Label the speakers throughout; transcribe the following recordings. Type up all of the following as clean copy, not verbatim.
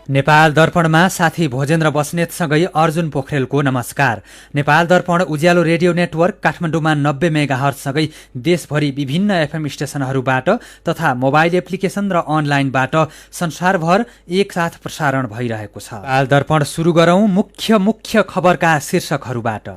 Speaker 1: नेपाल दर्पणमा साथी भोजेन्द्र बस्नेतसँगै अर्जुन पोखरेलको नमस्कार। नेपाल दर्पण उज्यालो रेडियो नेटवर्क काठमाडौँमा 90 मेगाहर्जसँगै देशभरि विभिन्न एफएम स्टेशनहरूबाट तथा मोबाइल एप्लिकेसन र अनलाइनबाट संसारभर एकसाथ प्रसारण भइरहेको छ। नेपाल दर्पण सुरु गरौं मुख्य खबरका शीर्षकहरूबाट।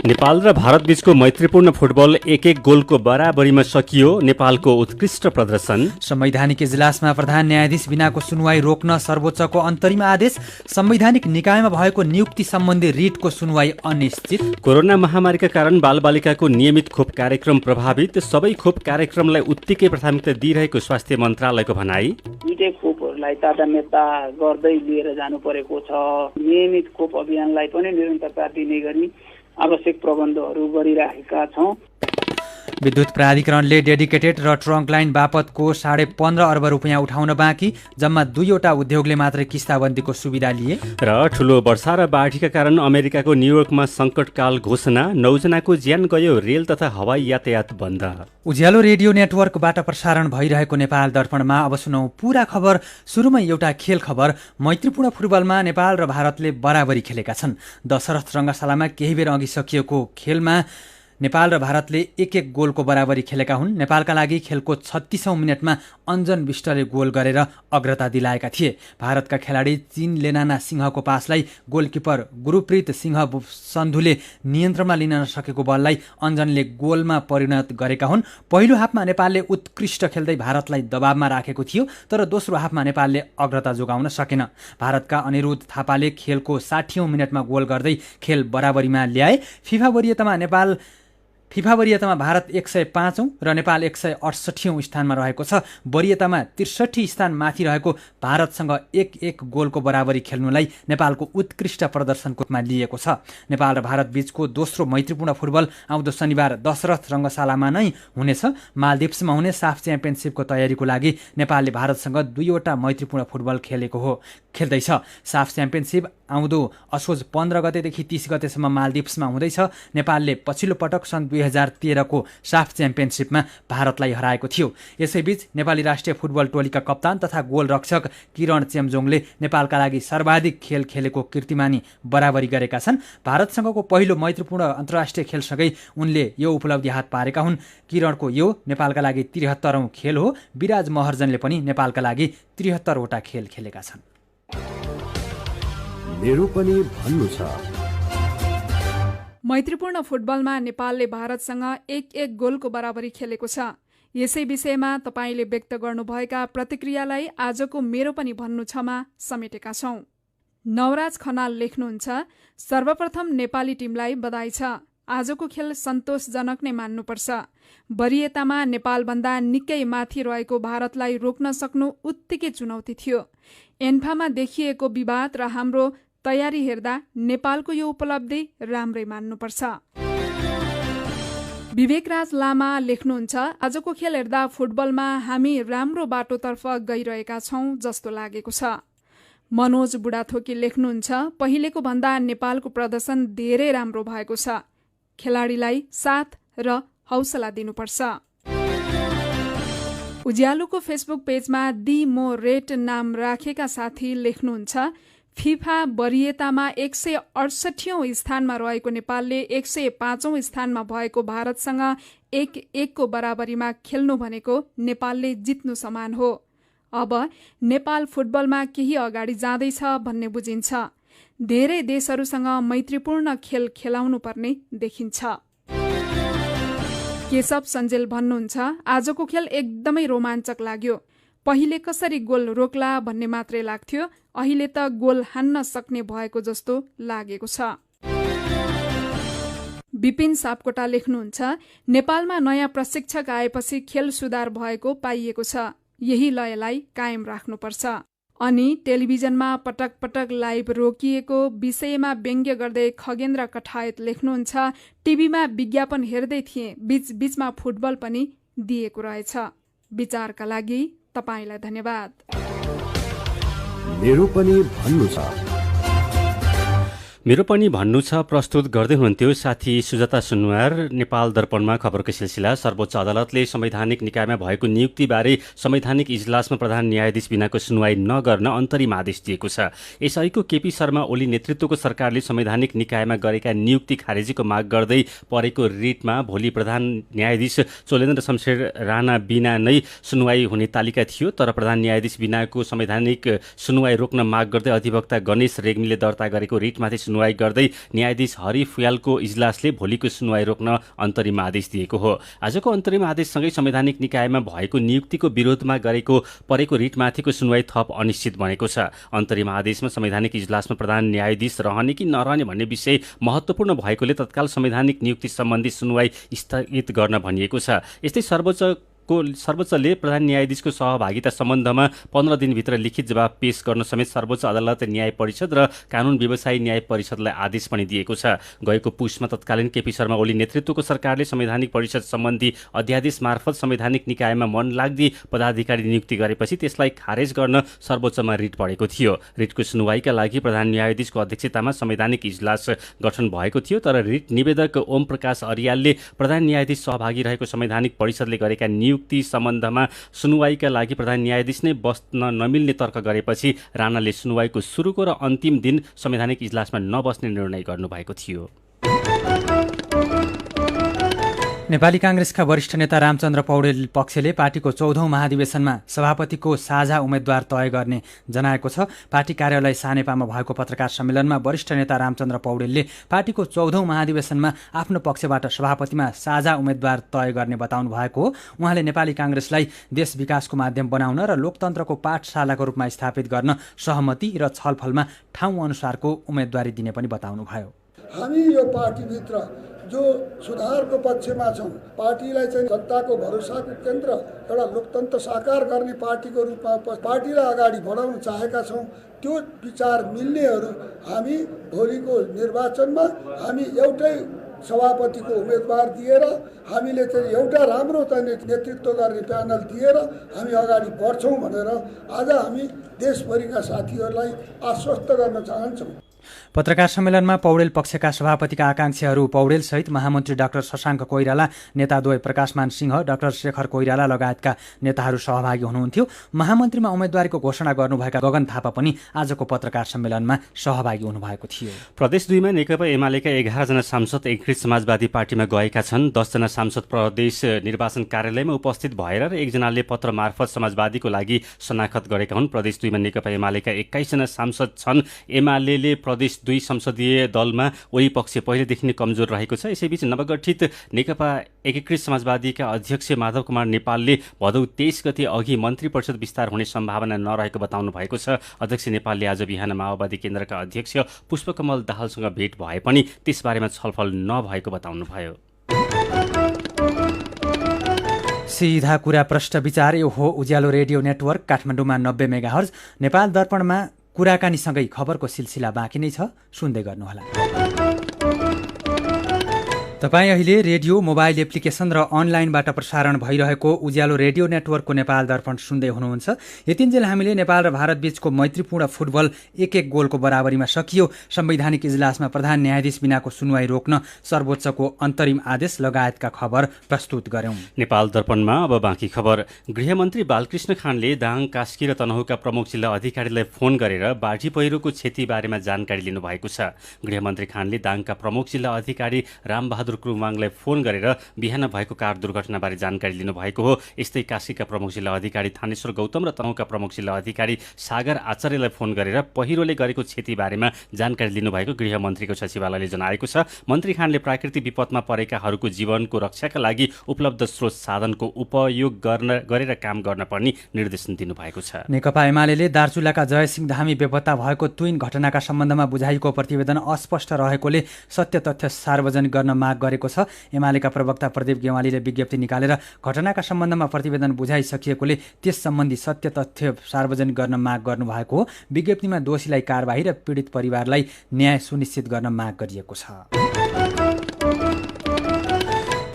Speaker 2: नेपाल र भारत बीचको मैत्रीपूर्ण फुटबल एक गोलको बराबरीमा सकियो, नेपालको उत्कृष्ट प्रदर्शन।
Speaker 1: संवैधानिक इजलासमा प्रधान न्यायाधीश बिनाको सुनवाई रोक्न सर्वोच्चको अन्तरिम आदेश। संवैधानिक निकायमा भएको नियुक्ति सम्बन्धी रिटको सुनवाई अनिश्चित।
Speaker 2: कोरोना महामारीका कारण बालबालिकाको नियमित खोप कार्यक्रम प्रभावित, सबै खोप कार्यक्रमलाई उत्तिकै प्राथमिकता दिइरहेको स्वास्थ्य मन्त्रालयको भनाई।
Speaker 3: दुईटै खोपहरूलाई तादामेता गर्दै लिएर जानु परेको छ। नियमित खोप अभियानलाई पनि निरन्तरता दिने गरी आवश्यक प्रबन्धहरू गरिरहेका छौँ।
Speaker 1: विद्युत प्राधिकरणले डेडिकेटेड र ट्रङ्क लाइन बापतको 15.5 अर्ब रुपियाँ उठाउन बाँकी। जम्मा 2वटा उद्योगले मात्रै किस्ताबन्दीको सुविधा लिए।
Speaker 2: र ठुलो वर्षा र बाढीका कारण अमेरिकाको न्युयोर्कमा सङ्कटकाल घोषणा, 9 जनाको ज्यान गयो, रेल तथा हवाई यातायात बन्द।
Speaker 1: उज्यालो रेडियो नेटवर्कबाट प्रसारण भइरहेको नेपाल दर्पणमा अब सुनौ पूरा खबर। सुरुमै एउटा खेल खबर। मैत्रीपूर्ण फुटबलमा नेपाल र भारतले बराबरी खेलेका छन्। दशरथ रङ्गशालामा केही बेर अघि सकिएको खेलमा नेपाल र भारतले एक गोलको बराबरी खेलेका हुन्। नेपालका लागि खेलको 36औं मिनटमा अञ्जन विष्टले गोल गरेर अग्रता दिलाएका थिए। भारतका खेलाडी चिन लेनाना सिंहको पासलाई गोलकिपर गुरुप्रीत सिंह सन्धुले नियन्त्रणमा लिन नसकेको बललाई अञ्जनले गोलमा परिणत गरेका हुन्। पहिलो हाफमा नेपालले उत्कृष्ट खेल्दै भारतलाई दबावमा राखेको थियो, तर दोस्रो हाफमा नेपालले अग्रता जोगाउन सकेन। भारतका अनिरुद्ध थापाले खेलको 60औं मिनटमा गोल गर्दै खेल बराबरीमा ल्याए। फिफा वरियतामा भारत 105औं र नेपाल 168औं स्थानमा रहेको छ। वरियतामा 63 स्थान माथि रहेको भारतसँग 1 गोलको बराबरी खेल्नुलाई नेपालको उत्कृष्ट प्रदर्शनको रूपमा लिएको छ। नेपाल र भारत बीचको दोस्रो मैत्रीपूर्ण फुटबल आउँदो शनिबार दशरथ रङ्गशालामा नै हुनेछ। मालदिप्समा हुने साफ च्याम्पियनसिपको तयारीको लागि नेपालले भारतसँग 2वटा मैत्रीपूर्ण फुटबल खेल्दैछ। साफ च्याम्पियनसिप आउँदो असोज 15 गतेदेखि 30 गतेसम्म मालदिप्समा हुँदैछ। नेपालले पछिल्लो पटक सन् 2013 को साफ च्याम्पियनसिपमा भारतलाई हराएको थियो। यसैबीच नेपाली राष्ट्रिय फुटबल टोलीका कप्तान तथा गोल रक्षक किरण चेम्जोङले नेपालका लागि सर्वाधिक खेल खेलेको कीर्तिमानी बराबरी गरेका छन्। भारतसँगको पहिलो मैत्रीपूर्ण अन्तर्राष्ट्रिय खेलसँगै उनले यो उपलब्धि हात पारेका हुन्। किरणको यो नेपालका लागि 73औं खेल हो। विराज महर्जनले पनि नेपालका लागि 73वटा खेल खेलेका छन्।
Speaker 4: मेरो पनि भन्नु छ।
Speaker 5: मैत्रीपूर्ण फुटबलमा नेपालले भारतसँग 1 गोलको बराबरी खेलेको छ। यसै विषयमा तपाईले व्यक्त गर्नुभएका प्रतिक्रियालाई आजको मेरो पनि भन्नु छमा समेटेका छौं। नवराज खनाल लेख्नुहुन्छ, सर्वप्रथम नेपाली टिमलाई बधाई छ। आजको खेल सन्तोषजनक नै मान्नुपर्छ। वरियतामा नेपालभन्दा निकै माथि रहेको भारतलाई रोक्न सक्नु उत्तिकै चुनौती थियो। एन्फामा देखिएको विवाद र हाम्रो तयारी हेर्दा नेपालको यो उपलब्धि राम्रै मान्नुपर्छ। विवेकराज लामा लेख्नुहुन्छ, आजको खेल हेर्दा फुटबलमा हामी राम्रो बाटोतर्फ गइरहेका छौं जस्तो लागेको छ। मनोज बुढाथोकी लेख्नुहुन्छ, पहिलेको भन्दा नेपालको प्रदर्शन धेरै राम्रो भएको छ। खेलाडीलाई साथ र हौसला दिनुपर्छ। उज्यालोको फेसबुक पेजमा दि मो रेट नाम राखेका साथी लेख्नुहुन्छ, फिफा वरियतामा 168औं स्थानमा रहेको नेपालले 105औं स्थानमा भएको भारतसँग 1 को बराबरीमा खेल्नु भनेको नेपालले जित्नु समान हो। अब नेपाल फुटबलमा केही अगाडि जाँदैछ भन्ने बुझिन्छ। धेरै देशहरूसँग मैत्रीपूर्ण खेल खेलाउनु पर्ने देखिन्छ। केशव सञ्जेल भन्नुहुन्छ, आजको खेल एकदमै रोमाञ्चक लाग्यो। पहिले कसरी गोल रोक्ला भन्ने मात्रै लाग्थ्यो, अहिले त गोल हान्न सक्ने भएको जस्तो लागेको छ। विपिन सापकोटा लेख्नुहुन्छ, नेपालमा नयाँ प्रशिक्षक आएपछि खेल सुधार भएको पाइएको छ। यही लयलाई कायम राख्नुपर्छ। अनि टेलिभिजनमा पटक पटक लाइभ रोकिएको विषयमा व्यङ्ग्य गर्दै खगेन्द्र कठायत लेख्नुहुन्छ, टिभीमा विज्ञापन हेर्दै थिए, बीचबीचमा फुटबल पनि दिएको रहेछ। विचारका लागि तपाईलाई धन्यवाद।
Speaker 4: मेरो पनि भन्नु छ।
Speaker 2: मेरो पनि भन्नु छ प्रस्तुत गर्दै हुनुहुन्थ्यो साथी सुजाता सुनुवार। नेपाल दर्पणमा खबरको सिलसिला। सर्वोच्च अदालतले संवैधानिक निकायमा भएको नियुक्तिबारे संवैधानिक इजलासमा प्रधान न्यायाधीश बिनाको सुनवाई नगर्न अन्तरिम आदेश दिएको छ। यसअघिको केपी शर्मा ओली नेतृत्वको सरकारले संवैधानिक निकायमा गरेका नियुक्ति खारेजीको माग गर्दै परेको रिटमा भोलि प्रधान न्यायाधीश चोलेन्द्र शमशेर राणा बिना नै सुनवाई हुने तालिका थियो। तर प्रधान न्यायाधीश बिनाको संवैधानिक सुनवाई रोक्न माग गर्दै अधिवक्ता गणेश रेग्मीले दर्ता गरेको रिटमाथि सुनवाई गर्दै न्यायाधीश हरि फुयालको इजलासले भोलिको सुनवाई रोक्न अन्तरिम आदेश दिएको हो। आजको अन्तरिम आदेशसँगै संवैधानिक निकायमा भएको नियुक्तिको विरोधमा परेको रिटमाथिको सुनवाई थप अनिश्चित बनेको छ। अन्तरिम आदेशमा संवैधानिक इजलासमा प्रधान न्यायाधीश रहने कि नरहने भन्ने विषय महत्त्वपूर्ण भएकोले तत्काल संवैधानिक नियुक्ति सम्बन्धी सुनवाई स्थगित गर्न भनिएको छ। यस्तै सर्वोच्चले प्रधान न्यायाधीशको सहभागिता सम्बन्धमा 15 दिनभित्र लिखित जवाब पेश गर्न समेत सर्वोच्च अदालत न्याय परिषद र कानुन व्यवसायी न्याय परिषदलाई आदेश पनि दिएको छ। गएको पुसमा तत्कालीन केपी शर्मा ओली नेतृत्वको सरकारले संवैधानिक परिषद सम्बन्धी अध्यादेश मार्फत संवैधानिक निकायमा मनलाग्दी पदाधिकारी नियुक्ति गरेपछि त्यसलाई खारेज गर्न सर्वोच्चमा रिट पढेको थियो। रिटको सुनवाईका लागि प्रधान न्यायाधीशको अध्यक्षतामा संवैधानिक इजलास गठन भएको थियो। तर रिट निवेदक ओम प्रकाश अरियालले प्रधान न्यायाधीश सहभागी रहेको संवैधानिक परिषदले गरेका नियुक्ति सम्बन्धमा सुनवाईका लागि प्रधान न्यायाधीश नै बस्न नमिल्ने तर्क गरेपछि राणाले सुनवाईको सुरुको र अन्तिम दिन संवैधानिक इजलासमा नबस्ने निर्णय गर्नुभएको थियो।
Speaker 1: नेपाली कांग्रेसका वरिष्ठ नेता रामचन्द्र पौडेल पक्षले पार्टीको 14औं महाधिवेशनमा सभापतिको साझा उम्मेद्वार तय गर्ने जनाएको छ। पार्टी कार्यालय सानेपामा भएको पत्रकार सम्मेलनमा वरिष्ठ नेता रामचन्द्र पौडेलले पार्टीको 14औं महाधिवेशनमा आफ्नो पक्षबाट सभापतिमा साझा उम्मेद्वार तय गर्ने बताउनु भएको हो। उहाँले नेपाली कांग्रेसलाई देश विकासको माध्यम बनाउन र लोकतन्त्रको पाठशालाको रूपमा स्थापित गर्न सहमति र छलफलमा ठाउँ अनुसारको उम्मेद्वारी दिने पनि बताउनुभयो।
Speaker 6: हामी यो पार्टीभित्र जो सुधारको पक्षमा छौँ, पार्टीलाई चाहिँ जनताको भरोसाको केन्द्र, एउटा लोकतन्त्र साकार गर्ने पार्टीको रूपमा पार्टीलाई अगाडि बढाउन चाहेका छौँ। त्यो विचार मिल्नेहरू हामी भोलिको निर्वाचनमा हामी एउटै सभापतिको उम्मेदवार दिएर हामीले चाहिँ एउटा राम्रो चाहिँ नेतृत्व गर्ने प्यानल दिएर हामी अगाडि बढ्छौँ भनेर आज हामी देशभरिका साथीहरूलाई आश्वस्त गर्न चाहन्छौँ।
Speaker 1: पत्रकार सम्मेलनमा पौडेल पक्षका सभापतिका आकांक्षीहरू पौडेल सहित महामन्त्री डाक्टर शशाङ्क कोइराला, नेताद्वय प्रकाशमान सिंह, डाक्टर शेखर कोइराला लगायतका नेताहरू सहभागी हुनुहुन्थ्यो। महामन्त्रीमा उम्मेदवारीको घोषणा गर्नुभएका गगन थापा पनि आजको पत्रकार सम्मेलनमा सहभागी हुनुभएको थियो।
Speaker 2: प्रदेश 2 मा नेकपा एमालेका 11 जना सांसद एकीकृत समाजवादी पार्टीमा गएका छन्। 10 जना सांसद प्रदेश निर्वाचन कार्यालयमा उपस्थित भएर र 1 जनाले पत्र मार्फत समाजवादीको लागि शनाखत गरेका हुन्। प्रदेश 2 मा नेकपा एमालेका 21 जना सांसद छन्। एमालेले प्रदेश 2 संसदीय दलमा वही पक्ष पहिलेदेखि नै कमजोर रहेको छ। यसैबीच नवगठित नेकपा एकीकृत समाजवादीका अध्यक्ष माधव कुमार नेपालले भदौ 23 गते अघि मन्त्री परिषद विस्तार हुने सम्भावना नरहेको बताउनु भएको छ। अध्यक्ष नेपालले आज बिहान माओवादी केन्द्रका अध्यक्ष पुष्पकमल दाहालसँग भेट भए पनि त्यसबारेमा छलफल नभएको बताउनुभयो।
Speaker 1: सीधा कुरा प्रश्न विचार यो हो उज्यालो रेडियो नेटवर्क काठमाडौँमा 90 मेगाहर्ज। नेपाल दर्पणमा कुराकानीसँगै खबरको सिलसिला बाँकी नै छ, सुन्दै गर्नुहोला। तपाईँ अहिले रेडियो, मोबाइल एप्लिकेसन र अनलाइनबाट प्रसारण भइरहेको उज्यालो रेडियो नेटवर्कको नेपाल दर्पण सुन्दै हुनुहुन्छ। यतिन्जेल हामीले नेपाल र भारत बीचको मैत्रीपूर्ण फुटबल 1-1 गोलको बराबरीमा सकियो, संवैधानिक इजलासमा प्रधान न्यायाधीश बिनाको सुनवाई रोक्न सर्वोच्चको अन्तरिम आदेश लगायतका खबर प्रस्तुत गर्यौं।
Speaker 2: नेपाल दर्पणमा अब बाँकी खबर। गृहमन्त्री बालकृष्ण खानले दाङ, कास्की र तनहुँका प्रमुख जिल्ला अधिकारीलाई फोन गरेर बाढी पहिरोको क्षतिबारेमा जानकारी लिनुभएको छ। गृहमन्त्री खानले दाङका प्रमुख जिल्ला अधिकारी रामबहादुर क्रुमाङलाई फोन गरेर बिहान भएको कार दुर्घटनाबारे जानकारी लिनुभएको हो। यस्तै कास्कीका प्रमुख जिल्ला अधिकारी थानेश्वर गौतम र तनहुँका प्रमुख जिल्ला अधिकारी सागर आचार्यलाई फोन गरेर पहिरोले गरेको क्षतिबारेमा जानकारी लिनुभएको गृहमन्त्रीको सचिवालयले जनाएको छ। मन्त्री खानले प्राकृतिक विपदमा परेकाहरूको जीवनको रक्षाका लागि उपलब्ध स्रोत साधनको उपयोग गरेर काम गर्न पर्ने निर्देशन दिनुभएको छ।
Speaker 1: नेकपा एमालेले दार्चुलाका जयसिंह धामी बेपत्ता भएको ट्विन घटनाका सम्बन्धमा बुझाइको प्रतिवेदन अस्पष्ट रहेकोले सत्य तथ्य सार्वजनिक गर्न माग गरेको छ। एमालेका प्रवक्ता प्रदीप गेवालीले विज्ञप्ति निकालेर घटनाका सम्बन्धमा प्रतिवेदन बुझाइसकिएकोले त्यस सम्बन्धी सत्य तथ्य सार्वजनिक गर्न माग गर्नुभएको हो। विज्ञप्तिमा दोषीलाई कारबाही र पीडित परिवारलाई न्याय सुनिश्चित गर्न माग गरिएको छ।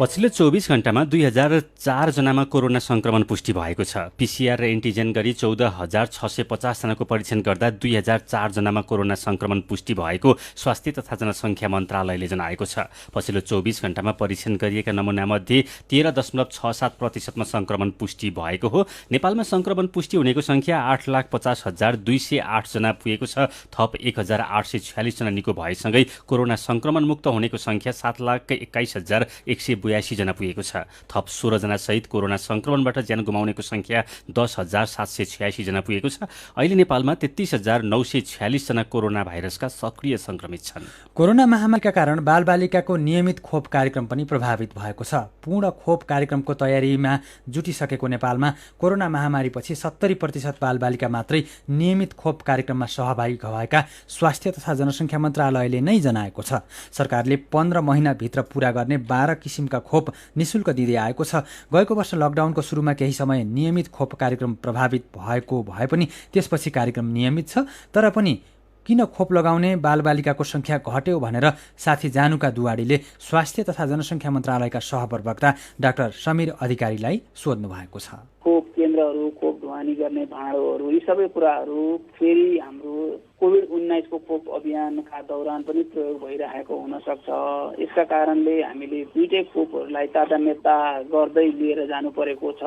Speaker 2: पछिल्लो 24 घण्टामा 2004 जनामा कोरोना संक्रमण पुष्टि भएको छ। पीसीआर र एन्टिजेन गरी 14,650 जनाको परीक्षण गर्दा 2004 जनामा कोरोना संक्रमण पुष्टि भएको स्वास्थ्य तथा जनसङ्ख्या मन्त्रालयले जनाएको छ। पछिल्लो 24 घण्टामा परीक्षण गरिएका नमुनामध्ये 13.67% संक्रमण पुष्टि भएको हो। नेपालमा संक्रमण पुष्टि हुनेको संख्या 8,50,208 जना पुगेको छ। थप 1,846 जना निको भएसँगै कोरोना संक्रमण मुक्त हुनेको संख्या 7,21,182 जना पुगेको छ। थप 16 जना सहित कोरोना संक्रमणबाट ज्यान गुमाउनेको संख्या 10,786 जना पुगेको छ। अहिले नेपालमा 33,946 जना कोरोना भाइरसका सक्रिय संक्रमित छन्।
Speaker 1: कोरोना महामारीका कारण बालबालिकाको नियमित खोप कार्यक्रम पनि प्रभावित भएको छ। पूर्ण खोप कार्यक्रमको तयारीमा जुटिसकेको नेपालमा कोरोना महामारीपछि 70% बालबालिका मात्रै नियमित खोप कार्यक्रममा सहभागी भएका स्वास्थ्य तथा जनसङ्ख्या मन्त्रालयले नै जनाएको छ। सरकारले 15 महिनाभित्र पूरा गर्ने 12 किसिमका खोप निशुल्क दिँदै आएको छ। गएको वर्ष लकडाउनको सुरुमा केही समय नियमित खोप कार्यक्रम प्रभावित भएको भए पनि त्यसपछि कार्यक्रम नियमित छ। तर पनि किन खोप लगाउने बालबालिकाको संख्या घट्यो भनेर साथी जानुका दुवाडीले स्वास्थ्य तथा जनसङ्ख्या मन्त्रालयका सहप्रवक्ता डाक्टर समीर अधिकारीलाई सोध्नु भएको छ।
Speaker 3: खोप केन्द्रहरू, खोप ढुवानी गर्ने भाँडोहरू, यी सबै कुराहरू फेरि हाम्रो कोभिड-19 को खोप अभियानका दौरान पनि प्रयोग भइरहेको हुन सक्छ। यसका कारणले हामीले दुईटै खोपहरूलाई तादामेता गर्दै लिएर जानु परेको छ।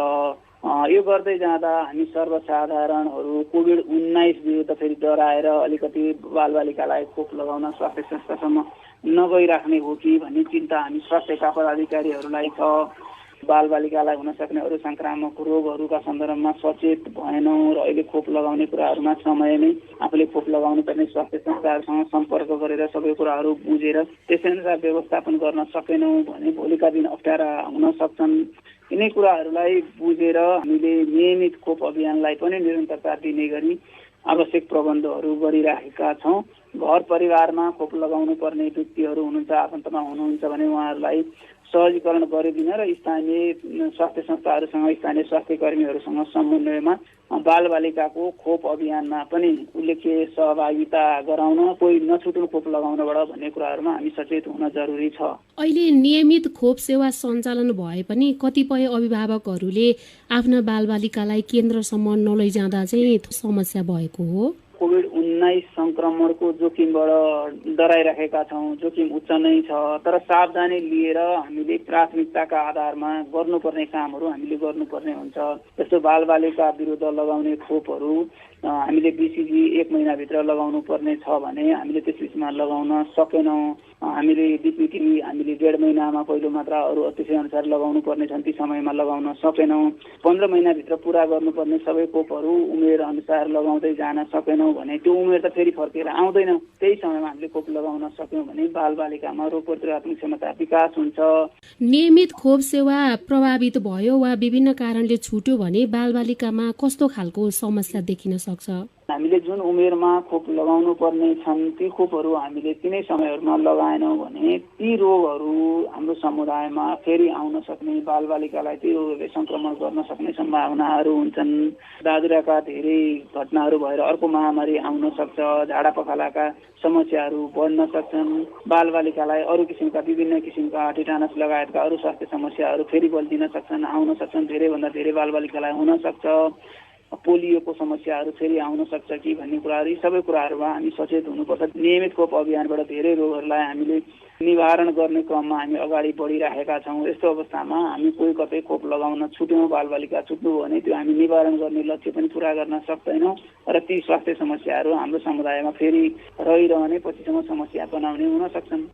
Speaker 3: यो गर्दै जाँदा हामी सर्वसाधारणहरू कोभिड-19 विरुद्ध फेरि डराएर अलिकति बालबालिकालाई खोप लगाउन स्वास्थ्य संस्थासम्म नगइराख्ने हो कि भन्ने चिन्ता हामी स्वास्थ्यका पदाधिकारीहरूलाई छ। बालबालिकालाई हुन सक्ने अरू संक्रामक रोगहरूका सन्दर्भमा सचेत भएनौँ र अहिले खोप लगाउने कुराहरूमा समयमै आफूले खोप लगाउनु पर्ने स्वास्थ्य संस्थाहरूसँग सम्पर्क गरेर सबै कुराहरू बुझेर त्यसैअनुसार व्यवस्थापन गर्न सकेनौँ भने भोलिका दिन अप्ठ्यारा हुन सक्छन्। यिनै कुराहरूलाई बुझेर हामीले नियमित खोप अभियानलाई पनि निरन्तरता दिने गरी आवश्यक प्रबन्धहरू गरिराखेका छौँ। घर परिवारमा खोप लगाउनु पर्ने व्यक्तिहरू हुनुहुन्छ, आफन्तमा हुनुहुन्छ भने उहाँहरूलाई सहजीकरण गरिदिन र स्थानीय स्वास्थ्य संस्थाहरूसँग, स्थानीय स्वास्थ्य कर्मीहरूसँग समन्वयमा बालबालिकाको खोप अभियानमा पनि उल्लेख्य सहभागिता गराउन, कोही नछुटुन् खोप लगाउनबाट भन्ने कुराहरूमा हामी सचेत हुन जरुरी छ।
Speaker 7: अहिले नियमित खोप सेवा सञ्चालन भए पनि कतिपय अभिभावकहरूले आफ्ना बालबालिकालाई केन्द्रसम्म नलैजाँदा चाहिँ समस्या भएको हो।
Speaker 3: कोभिड-19 संक्रमणको जोखिमबाट डराइरहेका छौँ। जोखिम उच्च नै छ, तर सावधानी लिएर हामीले प्राथमिकताका आधारमा गर्नुपर्ने कामहरू हामीले गर्नुपर्ने हुन्छ। जस्तो बालबालिका विरुद्ध लगाउने खोपहरू हामीले बीसीजी 1 महिनाभित्र लगाउनु पर्ने छ भने हामीले त्यस बिचमा लगाउन सकेनौँ। हामीले डीपीटी हामीले 1.5 महिनामा पहिलो मात्रा अरू त्यसै अनुसार लगाउनु पर्ने छन्, ती समयमा लगाउन सकेनौँ। 15 महिनाभित्र पुरा गर्नुपर्ने सबै खोपहरू उमेर अनुसार लगाउँदै जान सकेनौँ भने त्यो उमेर त फेरि फर्केर आउँदैन। त्यही समयमा हामीले खोप लगाउन सक्यौँ भने बालबालिकामा रोग प्रतिरोधक क्षमता विकास हुन्छ।
Speaker 7: नियमित खोप सेवा प्रभावित भयो वा विभिन्न कारणले छुट्यो भने बालबालिकामा कस्तो खालको समस्या देखिन सक्छ?
Speaker 3: हामीले जुन उमेरमा खोप लगाउनु पर्ने छन् ती खोपहरू हामीले तिनै समयहरूमा लगाएनौँ भने ती रोगहरू हाम्रो समुदायमा फेरि आउन सक्ने, बालबालिकालाई ती रोगहरूले संक्रमण गर्न सक्ने सम्भावनाहरू हुन्छन्। दादुराका धेरै घटनाहरू भएर अर्को महामारी आउन सक्छ। झाडा पखालाका समस्याहरू बढ्न सक्छन्। बालबालिकालाई अरू किसिमका विभिन्न किसिमका टिटानस लगायतका अरू स्वास्थ्य समस्याहरू फेरि बल्दिन सक्छन्, आउन सक्छन्। धेरैभन्दा धेरै बालबालिकालाई हुन सक्छ। पोलियोको समस्याहरू फेरि आउन सक्छ कि भन्ने कुराहरू, यी सबै कुराहरूमा हामी सचेत हुनुपर्छ। नियमित खोप अभियानबाट धेरै रोगहरूलाई हामीले निवारण गर्ने क्रममा हामी अगाडि बढिरहेका छौँ। यस्तो अवस्थामा हामी कोही कतै खोप लगाउन छुट्यौँ, बालबालिका छुट्नु हो भने त्यो हामी निवारण गर्ने लक्ष्य पनि पुरा गर्न सक्दैनौँ र ती स्वास्थ्य समस्याहरू हाम्रो समुदायमा फेरि रहिरहने, पछिसम्म समस्या बनाउने हुन सक्छन्।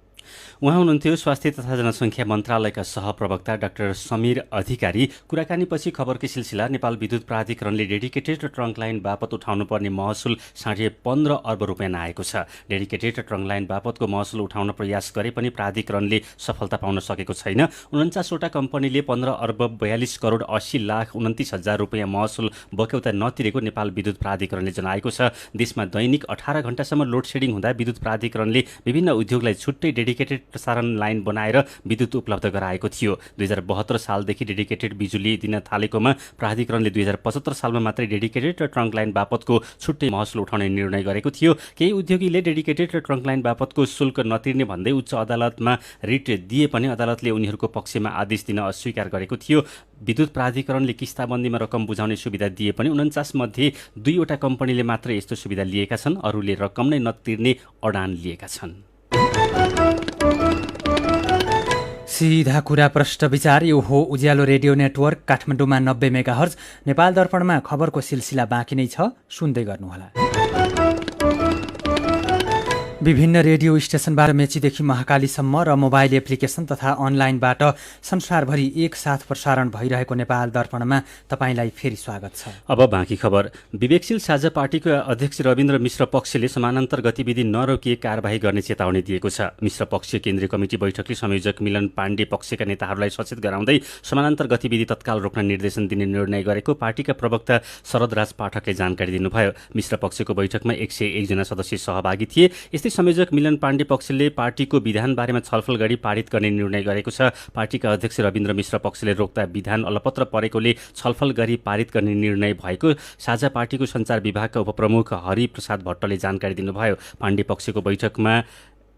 Speaker 2: उहाँ हुनुहुन्थ्यो स्वास्थ्य तथा जनसङ्ख्या मन्त्रालयका सहप्रवक्ता डाक्टर समीर अधिकारी। कुराकानीपछि खबरकै सिलसिला। नेपाल विद्युत प्राधिकरणले डेडिकेटेड ट्रङ्क लाइन बापत उठाउनुपर्ने महसुल 15.5 अर्ब रुपियाँ आएको छ। डेडिकेटेड ट्रङ्क लाइन बापतको महसुल उठाउन प्रयास गरे पनि प्राधिकरणले सफलता पाउन सकेको छैन। 49वटा कम्पनीले 15 अर्ब 42 करोड 80 लाख 29 हजार रुपियाँ महसुल बक्यौता नतिरेको नेपाल विद्युत प्राधिकरणले जनाएको छ। देशमा दैनिक 18 घण्टासम्म लोड सेडिङ हुँदा विद्युत प्राधिकरणले विभिन्न उद्योगलाई छुट्टै डेडिकेटेड प्रसारण लाइन बनाएर विद्युत उपलब्ध गराएको थियो। 2072 सालदेखि डेडिकेटेड बिजुली दिन थालेकोमा प्राधिकरणले 2075 सालमा मात्रै डेडिकेटेड र ट्रङ्क लाइन बापतको छुट्टै महसुल उठाउने निर्णय गरेको थियो। केही उद्योगीले डेडिकेटेड र ट्रङ्क लाइन बापतको शुल्क नतिर्ने भन्दै उच्च अदालतमा रिट दिए पनि अदालतले उनीहरूको पक्षमा आदेश दिन अस्वीकार गरेको थियो। विद्युत प्राधिकरणले किस्ताबन्दीमा रकम बुझाउने सुविधा दिए पनि 49 मध्ये 2वटा कम्पनीले मात्र यस्तो सुविधा लिएका छन्, अरूले रकम नै नतिर्ने अडान लिएका छन्।
Speaker 1: सीधा कुरा प्रश्न विचार यो हो उज्यालो रेडियो नेटवर्क काठमाडौँमा 90 मेगाहर्ज। नेपाल दर्पणमा खबरको सिलसिला बाँकी नै छ, सुन्दै गर्नुहोला। विभिन्न रेडियो स्टेशनबाट मेचीदेखि महाकालीसम्म र मोबाइल एप्लिकेसन तथा अनलाइनबाट संसारभरि एकसाथ प्रसारण भइरहेको नेपाल दर्पणमा तपाईंलाई फेरि स्वागत छ।
Speaker 2: अब बाँकी खबर। विवेकशील साझा पार्टीको अध्यक्ष रविन्द्र मिश्र पक्षले समानान्तर गतिविधि नरोकिए कारबाही गर्ने चेतावनी दिएको छ। मिश्र पक्षीय केन्द्रीय कमिटी बैठकले संयोजक मिलन पाण्डे पक्षका नेताहरूलाई सचेत गराउँदै समानान्तर गतिविधि तत्काल रोक्न निर्देशन दिने निर्णय गरेको पार्टीका प्रवक्ता शरदराज पाठकले जानकारी दिनुभयो। मिश्र पक्षको बैठकमा 101 जना सदस्य सहभागी थिए। यस्तै संयोजक मिलन पाण्डे पक्षले पार्टीको विधान बारेमा छलफल गरी पारित गर्ने निर्णय गरेको छ। पार्टीका अध्यक्ष रविन्द्र मिश्र पक्षले रोक्दा विधान अलपत्र परेकोले छलफल गरी पारित गर्ने निर्णय भएको साझा पार्टीको सञ्चार विभागका उपप्रमुख हरिप्रसाद भट्टले जानकारी दिनुभयो। पाण्डे पक्षको बैठकमा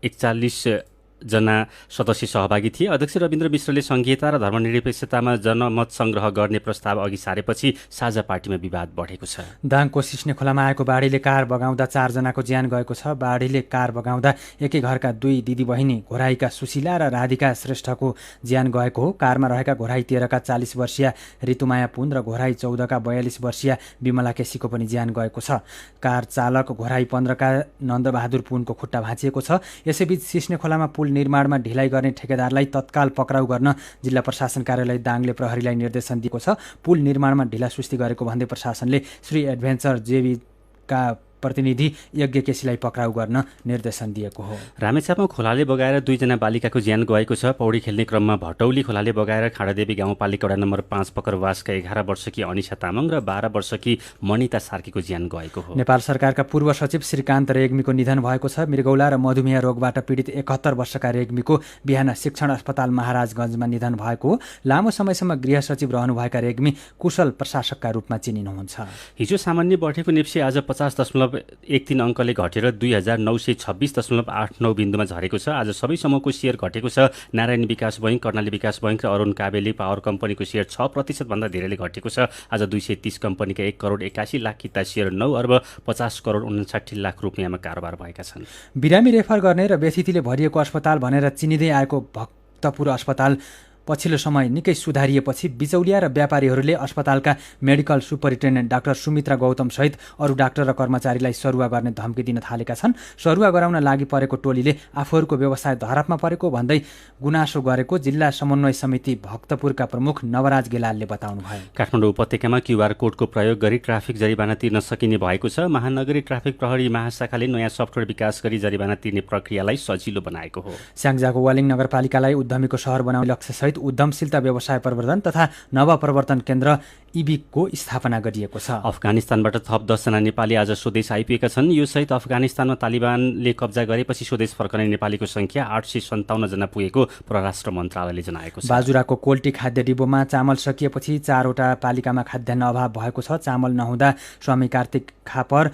Speaker 2: 41 जना सदस्य सहभागी थिए। अध्यक्ष रविन्द्र मिश्रले संघीयता र धर्मनिरपेक्षतामा जनमत संग्रह गर्ने प्रस्ताव अघि सारेपछि साझा पार्टीमा विवाद बढेको छ।
Speaker 1: दाङको सिस्ने खोलामा आएको बाढीले कार बगाउँदा 4 जनाको ज्यान गएको छ। बाढीले कार बगाउँदा एकै घरका 2 दिदीबहिनी घोराईका सुशीला र राधिका श्रेष्ठको ज्यान गएको हो। कारमा रहेका घोराई 13 का 40 वर्षीय ऋतुमाया पुन र घोराई 14 का 42 वर्षीय विमला केसीको पनि ज्यान गएको छ। कार चालक घोराई 15 का नन्दबहादुर पुनको खुट्टा भाँचिएको छ। यसैबीच सिस्ने खोलामा पुल निर्माणमा ढिलाइ गर्ने ठेकेदारलाई तत्काल पक्राउ गर्न जिल्ला प्रशासन कार्यालय दाङले प्रहरीलाई निर्देशन दिएको छ। पुल निर्माणमा ढिलासुस्ती गरेको भन्दै प्रशासनले श्री एडभेन्चर जेवीका प्रतिनिधि यज्ञ केसीलाई पक्राउ गर्न निर्देशन दिएको हो।
Speaker 2: रामेछापमा खोलाले बगाएर 2 जना बालिकाको ज्यान गएको छ। पौडी खेल्ने क्रममा भटौली खोलाले बगाएर खाडादेवी गाउँपालिका वडा नम्बर 5 पकरवासका 11 वर्षकी अनिशा तामाङ र 12 वर्षकी मनिता सार्कीको ज्यान गएको हो।
Speaker 1: नेपाल सरकारका पूर्व सचिव श्रीकान्त रेग्मीको निधन भएको छ। मृगौला र मधुमेह रोगबाट पीडित 71 वर्षका रेग्मीको बिहान शिक्षण अस्पताल महाराजगञ्जमा निधन भएको हो। लामो समयसम्म गृह सचिव रहनुभएका रेग्मी कुशल प्रशासकका रूपमा चिनिनुहुन्छ।
Speaker 2: हिजो सामान्य बढेको नेप्से आज 50.13 अङ्कले घटेर 2926.89 बिन्दुमा झरेको छ। आज सबै समूहको सेयर घटेको छ। नारायणी विकास बैङ्क, कर्णाली विकास बैङ्क र अरुण काबेली पावर कम्पनीको सेयर 6% भन्दा धेरैले घटेको छ। आज 230 कम्पनीका 1 करोड 81 लाख किता सेयर 9 अर्ब 50 करोड 59 लाख रुपियाँमा कारोबार भएका छन्।
Speaker 1: बिरामी रेफर गर्ने र व्यथितिले भरिएको अस्पताल भनेर चिनिँदै आएको भक्तपुर अस्पताल पछिल्लो समय निकै सुधारिएपछि बिचौलिया र व्यापारीहरूले अस्पतालका medical superintendent doctor Sumitra Gautam सहित अरू डाक्टर र कर्मचारीलाई सरुवा गर्ने धम्की दिन थालेका छन्। सरुवा गराउन लागि परेको टोलीले आफूहरूको व्यवसाय धरापमा परेको भन्दै गुनासो गरेको जिल्ला समन्वय समिति भक्तपुरका प्रमुख नवराज गेलालले बताउनुभयो।
Speaker 2: काठमाडौँ उपत्यकामा क्युआर कोडको प्रयोग गरी ट्राफिक जरिवाना तिर्न सकिने भएको छ। महानगरी ट्राफिक प्रहरी महाशाखाले नयाँ सफ्टवेयर विकास गरी जरिवाना तिर्ने प्रक्रियालाई सजिलो बनाएको हो।
Speaker 1: स्याङ्जाको वालिङ नगरपालिकालाई उद्यमीको सहर बनाउने लक्ष्यसहित उद्यमशीलता व्यवसाय प्रवर्धन तथा नवप्रवर्तन केन्द्र इबिकको स्थापना गरिएको छ।
Speaker 2: अफगानिस्तानबाट थप 10 जना नेपाली आज स्वदेश आइपुगेका छन्। यो सहित अफगानिस्तानमा तालिबानले कब्जा गरेपछि स्वदेश फर्कने नेपालीको संख्या 857 जना पुगेको परराष्ट्र मन्त्रालयले जनाएको छ।
Speaker 1: बाजुराको कोल्टी खाद्य डिपोमा चामल सकिएपछि 4वटा पालिकामा खाद्यान्न अभाव भएको छ। चामल नहुँदा स्वामी कार्तिक खापर,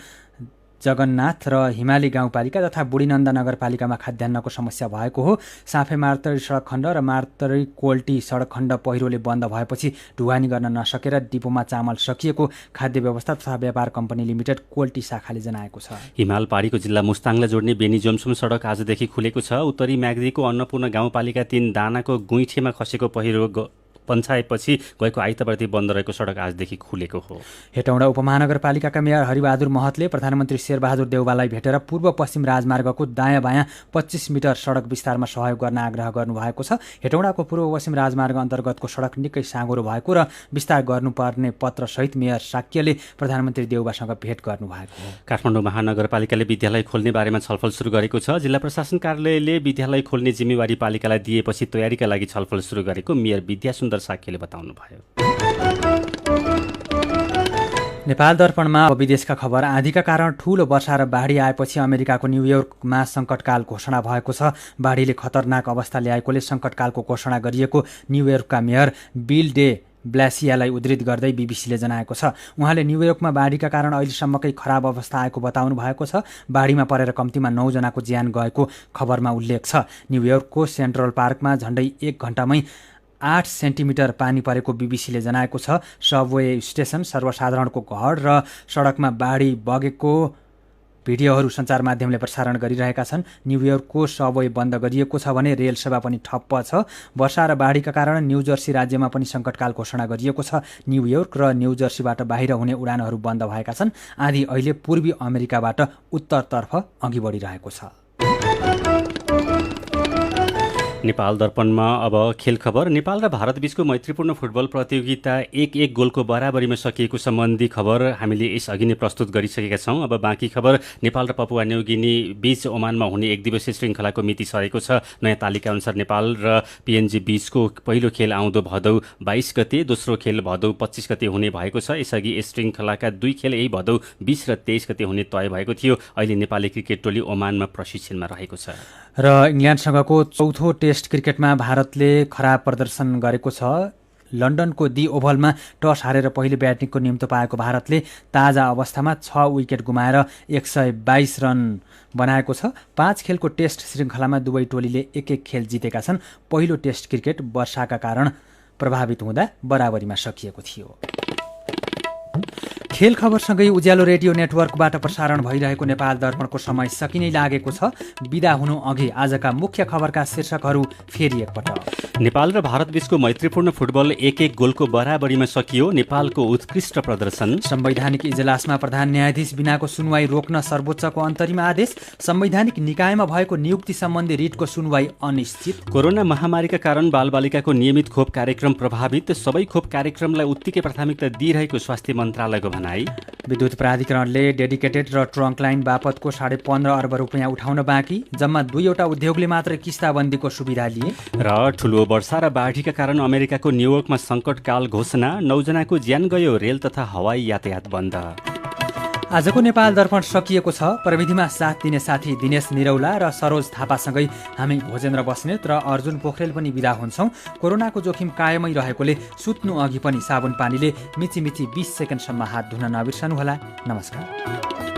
Speaker 1: जगन्नाथ र हिमाली गाउँपालिका तथा बुढीनन्दा नगरपालिकामा खाद्यान्नको समस्या भएको हो। साँफे मार्तरी सडक खण्ड र मार्तरी कोल्टी सडक खण्ड पहिरोले बन्द भएपछि ढुवानी गर्न नसकेर डिपोमा चामल सकिएको खाद्य व्यवस्था तथा व्यापार कम्पनी लिमिटेड कोल्टी शाखाले जनाएको छ।
Speaker 2: हिमाल पारीको जिल्ला मुस्ताङलाई जोड्ने बेनी जोमसुम सडक आजदेखि खुलेको छ। उत्तरी म्याग्दीको अन्नपूर्ण गाउँपालिका 3 दानाको गुइठेमा खसेको पहिरो पञ्चायतपछि गएको आइतबारदेखि बन्द रहेको सडक आजदेखि खुलेको हो।
Speaker 1: हेटौँडा उपमहानगरपालिकाका मेयर हरिबहादुर महतले प्रधानमन्त्री शेरबहादुर देउवालाई भेटेर पूर्व पश्चिम राजमार्गको दायाँ बायाँ 25 मिटर सडक विस्तारमा सहयोग गर्न आग्रह गर्नुभएको छ। हेटौँडाको पूर्व पश्चिम राजमार्ग अन्तर्गतको सडक निकै साँगुरो भएको र विस्तार गर्नुपर्ने पत्रसहित मेयर साक्यले प्रधानमन्त्री देउवासँग भेट गर्नुभएको हो।
Speaker 2: काठमाडौँ महानगरपालिकाले विद्यालय खोल्ने बारेमा छलफल सुरु गरेको छ। जिल्ला प्रशासन कार्यालयले विद्यालय खोल्ने जिम्मेवारी पालिकालाई दिएपछि तयारीका लागि छलफल सुरु गरेको मेयर विद्यासुन्दर साक्यले बताउनुभयो।
Speaker 1: नेपाल दर्पणमा विदेशका खबर। आँधीका कारण ठूलो वर्षा र बाढी आएपछि अमेरिकाको न्युयोर्कमा सङ्कटकाल घोषणा भएको छ। बाढीले खतरनाक अवस्था ल्याएकोले सङ्कटकालको घोषणा गरिएको न्युयोर्कका मेयर बिल डे ब्लासियालाई उद्धृत गर्दै बीबीसीले जनाएको छ। उहाँले न्युयोर्कमा बाढीका कारण अहिलेसम्मकै खराब अवस्था आएको बताउनु भएको छ। बाढीमा परेर कम्तीमा 9 जनाको ज्यान गएको खबरमा उल्लेख छ। न्युयोर्कको सेन्ट्रल पार्कमा झण्डै 1 घण्टामै 8 सेन्टिमिटर पानी परेको बीबीसीले जनाएको छ। सबवे स्टेसन, सर्वसाधारणको घर र सडकमा बाढी बगेको भिडियोहरू सञ्चार माध्यमले प्रसारण गरिरहेका छन्। न्युयोर्कको सबवे बन्द गरिएको छ भने रेल सेवा पनि ठप्प छ। वर्षा र बाढीका कारण न्युजर्सी राज्यमा पनि सङ्कटकाल घोषणा गरिएको छ। न्युयोर्क र न्युजर्सीबाट बाहिर हुने उडानहरू बन्द भएका छन्। आँधी अहिले पूर्वी अमेरिकाबाट उत्तरतर्फ अघि बढिरहेको छ।
Speaker 2: नेपाल दर्पणमा अब खेल खबर। नेपाल र भारत बीचको मैत्रीपूर्ण फुटबल प्रतियोगिता 1-1 गोलको बराबरीमा सकिएको सम्बन्धी खबर हामीले यसअघि नै प्रस्तुत गरिसकेका छौँ। अब बाँकी खबर। नेपाल र पपुवा न्युगिनी बीच ओमानमा हुने एकदिवसीय श्रृङ्खलाको मिति सरेको छ। नयाँ तालिका अनुसार नेपाल र पिएनजी बीचको पहिलो खेल आउँदो भदौ 22 गते, दोस्रो खेल भदौ 25 गते हुने भएको छ। यसअघि यस श्रृङ्खलाका 2 खेल यही भदौ 20 र 23 गते हुने तय भएको थियो। अहिले नेपाली क्रिकेट टोली ओमानमा प्रशिक्षणमा रहेको छ।
Speaker 1: र इङ्ल्यान्डसँगको चौथो टेस्ट क्रिकेटमा भारतले खराब प्रदर्शन गरेको छ। लन्डनको दि ओभलमा टस हारेर पहिले ब्याटिङको निम्तो पाएको भारतले ताजा अवस्थामा 6 विकेट गुमाएर 122 रन बनाएको छ। 5 खेलको टेस्ट श्रृङ्खलामा दुवै टोलीले 1-1 खेल जितेका छन्। पहिलो टेस्ट क्रिकेट वर्षाका कारण प्रभावित हुँदा बराबरीमा सकिएको थियो। खेल खबरसँगै उज्यालो रेडियो नेटवर्कबाट प्रसारण भइरहेको नेपाल दर्पणको समय सकिनै लागेको छ। बिदा हुनु अघि आजका मुख्य खबरका शीर्षकहरू फेरि एकपटक।
Speaker 2: नेपाल र भारत बीचको मैत्रीपूर्ण फुटबल 1-1 गोलको बराबरीमा सकियो। नेपालको उत्कृष्ट प्रदर्शन।
Speaker 1: संवैधानिक इजलासमा प्रधान न्यायाधीश बिनाको सुनवाई रोक्न सर्वोच्चको अन्तरिम आदेश। संवैधानिक निकायमा भएको नियुक्ति सम्बन्धी रिटको सुनवाई अनिश्चित।
Speaker 2: कोरोना महामारीका कारण बालबालिकाको नियमित खोप कार्यक्रम प्रभावित। सबै खोप कार्यक्रमलाई उत्तिकै प्राथमिकता दिइरहेको स्वास्थ्य मन्त्रालयको भनाइ।
Speaker 1: विद्युत प्राधिकरणले डेडिकेटेड र ट्रङ्क लाइन बापतको 15.5 अर्ब रुपियाँ उठाउन बाँकी। जम्मा 2वटा उद्योगले मात्र किस्ताबन्दीको सुविधा लिए।
Speaker 2: र ठुलो वर्षा र बाढीका कारण अमेरिकाको न्युयोर्कमा सङ्कटकाल घोषणा। 9 जनाको ज्यान गयो। रेल तथा हवाई यातायात बन्द।
Speaker 1: आजको नेपाल दर्पण सकिएको छ। प्रविधिमा साथ दिने साथी दिनेश निरौला र सरोज थापासँगै हामी भोजेन्द्र बस्नेत र अर्जुन पोखरेल पनि बिदा हुन्छौँ। कोरोनाको जोखिम कायमै रहेकोले सुत्नु अघि पनि साबुन पानीले मिची 20 सेकेन्डसम्म हात धुन नबिर्सनुहोला। नमस्कार।